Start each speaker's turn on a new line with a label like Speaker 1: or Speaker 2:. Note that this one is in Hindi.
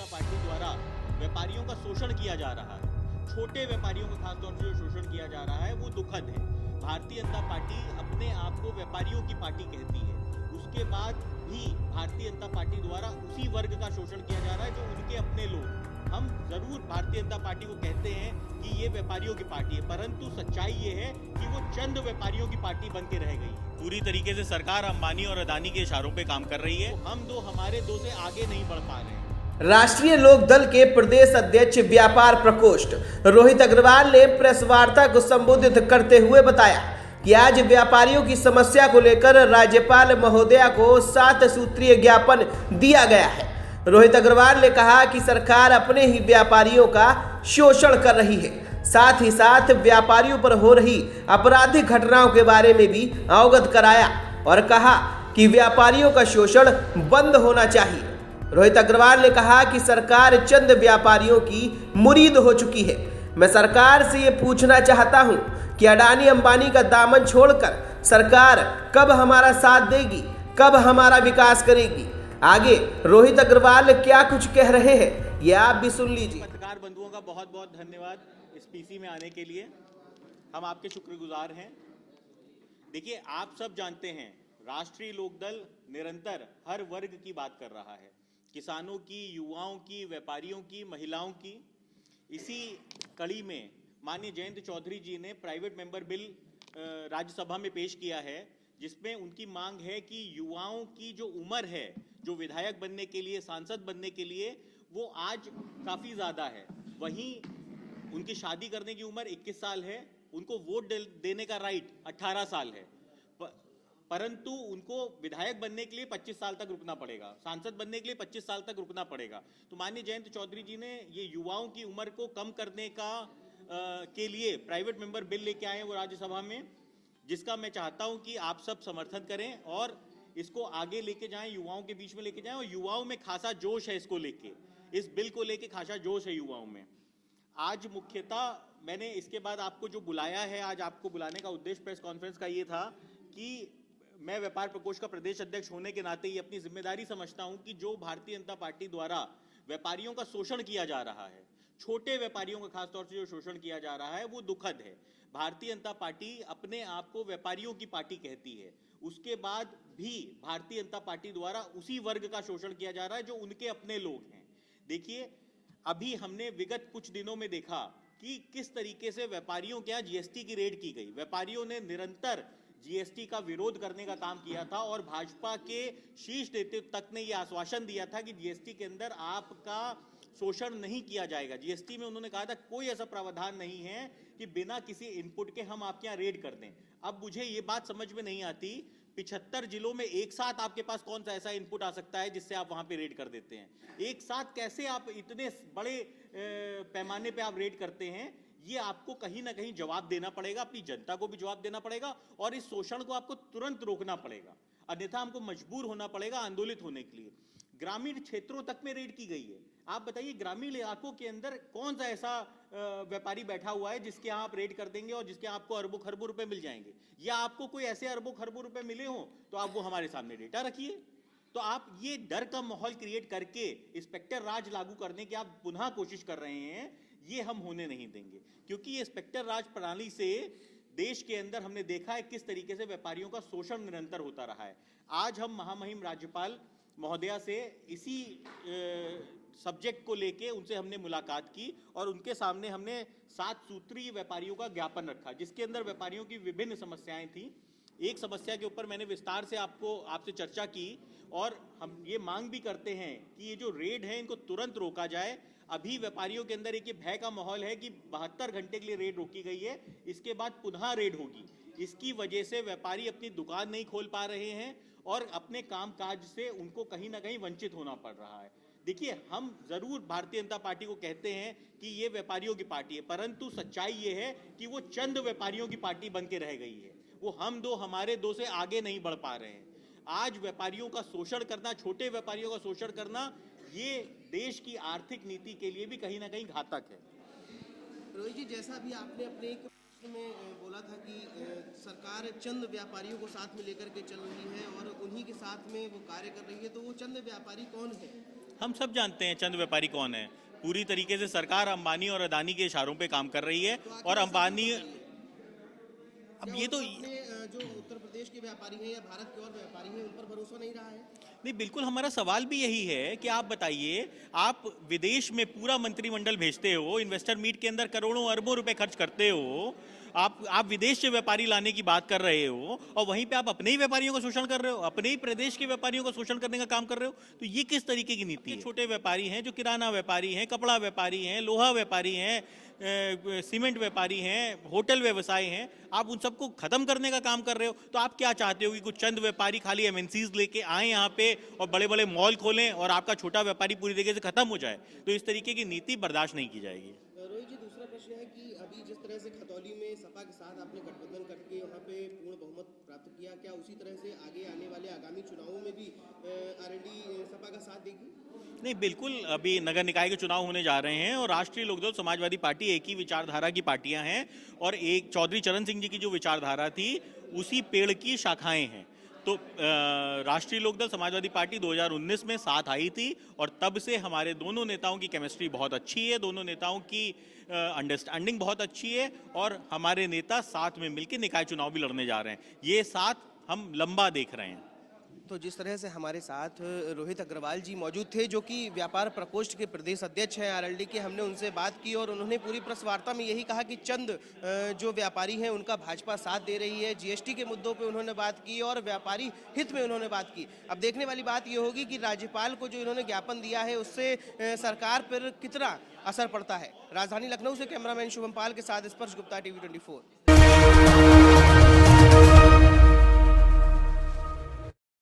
Speaker 1: जनता पार्टी द्वारा व्यापारियों का शोषण किया जा रहा है, छोटे व्यापारियों का खासतौर से जो शोषण किया जा रहा है वो दुखद है। भारतीय जनता पार्टी अपने आप को व्यापारियों की पार्टी कहती है, उसके बाद भी भारतीय जनता पार्टी द्वारा उसी वर्ग का शोषण किया जा रहा है जो उनके अपने लोग हैं। हम जरूर भारतीय जनता पार्टी को कहते हैं कि ये व्यापारियों की पार्टी है, परंतु सच्चाई ये है कि वो चंद व्यापारियों की पार्टी बन के रह गई है। पूरी तरीके से सरकार अंबानी और अदानी के इशारों पे काम कर रही है। हम दो हमारे दो से आगे नहीं बढ़ पा रहे हैं।
Speaker 2: राष्ट्रीय लोक दल के प्रदेश अध्यक्ष व्यापार प्रकोष्ठ रोहित अग्रवाल ने प्रेस वार्ता को संबोधित करते हुए बताया कि आज व्यापारियों की समस्या को लेकर राज्यपाल महोदया को 7 सूत्रीय ज्ञापन दिया गया है। रोहित अग्रवाल ने कहा कि सरकार अपने ही व्यापारियों का शोषण कर रही है, साथ ही साथ व्यापारियों पर हो रही आपराधिक घटनाओं के बारे में भी अवगत कराया और कहा कि व्यापारियों का शोषण बंद होना चाहिए। रोहित अग्रवाल ने कहा कि सरकार चंद व्यापारियों की मुरीद हो चुकी है। मैं सरकार से ये पूछना चाहता हूं कि अडानी अंबानी का दामन छोड़कर सरकार कब हमारा साथ देगी, कब हमारा विकास करेगी। आगे रोहित अग्रवाल क्या कुछ कह रहे हैं ये आप भी सुन लीजिए।
Speaker 1: पत्रकार बंधुओं का बहुत बहुत धन्यवाद इस पीसी में आने के लिए, हम आपके शुक्रगुजार हैं। देखिए, आप सब जानते हैं राष्ट्रीय लोकदल निरंतर हर वर्ग की बात कर रहा है, किसानों की, युवाओं की, व्यापारियों की, महिलाओं की। इसी कड़ी में माननीय जयंत चौधरी जी ने प्राइवेट मेंबर बिल राज्यसभा में पेश किया है, जिसमें उनकी मांग है कि युवाओं की जो उम्र है, जो विधायक बनने के लिए, सांसद बनने के लिए, वो आज काफ़ी ज़्यादा है। वहीं उनकी शादी करने की उम्र 21 साल है, उनको वोट देने का राइट 18 साल है, परंतु उनको विधायक बनने के लिए 25 साल तक रुकना पड़ेगा, सांसद बनने के लिए 25 साल तक रुकना पड़ेगा। तो माननीय जयंत चौधरी जी ने ये युवाओं की उम्र को कम करने का के लिए प्राइवेट मेंबर बिल लेके आए हैं वो राज्यसभा में, जिसका मैं चाहता हूं कि आप सब समर्थन करें और इसको आगे लेके जाएं, युवाओं के बीच में लेके जाएं। और युवाओं में खासा जोश है, इसको लेके, इस बिल को लेके खासा जोश है युवाओं में। आज मुख्यतः मैंने इसके बाद आपको जो बुलाया है, आज आपको बुलाने का उद्देश्य प्रेस कॉन्फ्रेंस का ये था कि मैं व्यापार प्रकोष्ठ का प्रदेश अध्यक्ष होने के नाते ये अपनी जिम्मेदारी समझता हूं कि जो भारतीय जनता पार्टी द्वारा व्यापारियों का शोषण किया जा रहा है, छोटे व्यापारियों का खासतौर से जो शोषण किया जा रहा है वो दुखद है। भारतीय जनता पार्टी अपने आप को व्यापारियों की पार्टी कहती है, उसके बाद भी भारतीय जनता पार्टी द्वारा उसी वर्ग का शोषण किया जा रहा है जो उनके अपने लोग हैं। देखिए, अभी हमने विगत कुछ दिनों में देखा कि किस तरीके से व्यापारियों के यहाँ जीएसटी की रेड की गई। व्यापारियों ने निरंतर जीएसटी का विरोध करने का काम किया था और भाजपा के शीर्ष नेतृत्व तक ने यह आश्वासन दिया था कि जीएसटी के अंदर आपका शोषण नहीं किया जाएगा। जीएसटी में उन्होंने कहा था कोई ऐसा प्रावधान नहीं है कि बिना किसी इनपुट के हम आपके यहाँ रेड कर दें। अब मुझे ये बात समझ में नहीं आती, 75 जिलों में एक साथ आपके पास कौन सा ऐसा इनपुट आ सकता है जिससे आप वहां पे रेड कर देते हैं? एक साथ कैसे आप इतने बड़े पैमाने पे आप रेड करते हैं? ये आपको कहीं ना कहीं जवाब देना पड़ेगा, अपनी जनता को भी जवाब देना पड़ेगा और इस शोषण को आपको तुरंत रोकना पड़ेगा, अन्यथा हमको मजबूर होना पड़ेगा आंदोलित होने के लिए। ग्रामीण क्षेत्रों तक में रेड की गई है। आप बताइए, ग्रामीण इलाकों के अंदर कौन सा ऐसा व्यापारी बैठा हुआ है जिसके यहाँ आप रेड कर देंगे और जिसके आपको अरबों खरबों रुपए मिल जाएंगे? या आपको कोई ऐसे अरबों खरबों रुपए मिले हो तो आप वो हमारे सामने डेटा रखिए। तो आप ये डर का माहौल क्रिएट करके इंस्पेक्टर राज लागू करने की आप पुनः कोशिश कर रहे हैं, ये हम होने नहीं देंगे, क्योंकि ये इंस्पेक्टर राज प्रणाली से देश के अंदर हमने देखा है किस तरीके से व्यापारियों का शोषण निरंतर होता रहा है। आज हम महामहिम राज्यपाल महोदया से इसी सब्जेक्ट को लेके उनसे हमने मुलाकात की और उनके सामने हमने 7 सूत्रीय व्यापारियों का ज्ञापन रखा, जिसके अंदर व्यापारियों की विभिन्न समस्याएं थी। एक समस्या के ऊपर मैंने विस्तार से आपसे चर्चा की और हम ये मांग भी करते हैं कि ये जो रेड है इनको तुरंत रोका जाए। अभी व्यापारियों के अंदर एक ये भय का माहौल है कि 72 घंटे के लिए रेड रोकी गई है, इसके बाद पुनः रेड होगी। इसकी वजह से व्यापारी अपनी दुकान नहीं खोल पा रहे हैं और अपने कामकाज से उनको कहीं ना कहीं वंचित होना पड़ रहा है। देखिए, हम जरूर भारतीय जनता पार्टी को कहते हैं कि ये व्यापारियों की पार्टी है, परंतु सच्चाई ये है कि वो चंद व्यापारियों की पार्टी बन के रह गई है। वो हम दो हमारे दो से आगे नहीं बढ़ पा रहे हैं। आज व्यापारियों का शोषण करना, छोटे व्यापारियों का शोषण करना, ये देश की आर्थिक नीति के लिए भी कहीं ना कहीं घातक है।
Speaker 3: रोहित जी, जैसा भी आपने अपने एक प्रश्न में बोला था कि सरकार चंद व्यापारियों को साथ में लेकर के चल रही है और उन्हीं के साथ में वो कार्य कर रही है, तो वो चंद व्यापारी कौन है?
Speaker 1: हम सब जानते हैं चंद व्यापारी कौन है। पूरी तरीके से सरकार अंबानी और अदानी के इशारों पे काम कर रही है और अंबानी अब ये तो
Speaker 3: जो उत्तर प्रदेश के व्यापारी हैं या भारत के और व्यापारी हैं उन पर भरोसा नहीं रहा है।
Speaker 1: नहीं, बिल्कुल हमारा सवाल भी यही है कि आप बताइए, आप विदेश में पूरा मंत्रिमंडल भेजते हो, इन्वेस्टर मीट के अंदर करोड़ों अरबों रुपए खर्च करते हो, आप विदेश से व्यापारी लाने की बात कर रहे हो और वहीं पे आप अपने ही व्यापारियों का शोषण कर रहे हो, अपने ही प्रदेश के व्यापारियों का शोषण करने का काम कर रहे हो। तो ये किस तरीके की नीति है? छोटे व्यापारी हैं, जो किराना व्यापारी हैं, कपड़ा व्यापारी हैं, लोहा व्यापारी हैं, सीमेंट व्यापारी हैं, होटल व्यवसाय हैं, आप उन सबको खत्म करने का काम कर रहे हो। तो आप क्या चाहते हो कि कुछ चंद व्यापारी खाली एमएनसीज लेके आए यहाँ पे और बड़े बड़े मॉल खोलें और आपका छोटा व्यापारी पूरी तरीके से खत्म हो जाए? तो इस तरीके की नीति बर्दाश्त नहीं की जाएगी।
Speaker 3: रोहित जी, दूसरा प्रश्न है कि अभी जिस तरह से खतौली में सपा के साथ आपने गठबंधन करके वहाँ पे पूर्ण बहुमत प्राप्त किया, क्या उसी तरह से आगे आने वाले आगामी चुनावों में भी आरएलडी सपा का साथ देगी?
Speaker 1: नहीं, बिल्कुल। अभी नगर निकाय के चुनाव होने जा रहे हैं और राष्ट्रीय लोकदल समाजवादी पार्टी एक ही विचारधारा की पार्टियां हैं और एक चौधरी चरण सिंह जी की जो विचारधारा थी उसी पेड़ की शाखाएं हैं। तो राष्ट्रीय लोकदल समाजवादी पार्टी 2019 में साथ आई थी और तब से हमारे दोनों नेताओं की केमिस्ट्री बहुत अच्छी है, दोनों नेताओं की अंडरस्टैंडिंग बहुत अच्छी है और हमारे नेता साथ में मिलकर निकाय चुनाव भी लड़ने जा रहे हैं। ये साथ हम लंबा देख रहे हैं।
Speaker 3: तो जिस तरह से हमारे साथ रोहित अग्रवाल जी मौजूद थे, जो कि व्यापार प्रकोष्ठ के प्रदेश अध्यक्ष हैं आरएलडी के, हमने उनसे बात की और उन्होंने पूरी प्रेस वार्ता में यही कहा कि चंद जो व्यापारी हैं उनका भाजपा साथ दे रही है। जीएसटी के मुद्दों पे उन्होंने बात की और व्यापारी हित में उन्होंने बात की। अब देखने वाली बात ये होगी कि राज्यपाल को जो इन्होंने ज्ञापन दिया है उससे सरकार पर कितना असर पड़ता है। राजधानी लखनऊ से कैमरामैन शुभम पाल के साथ स्पर्श गुप्ता, टीवी 24।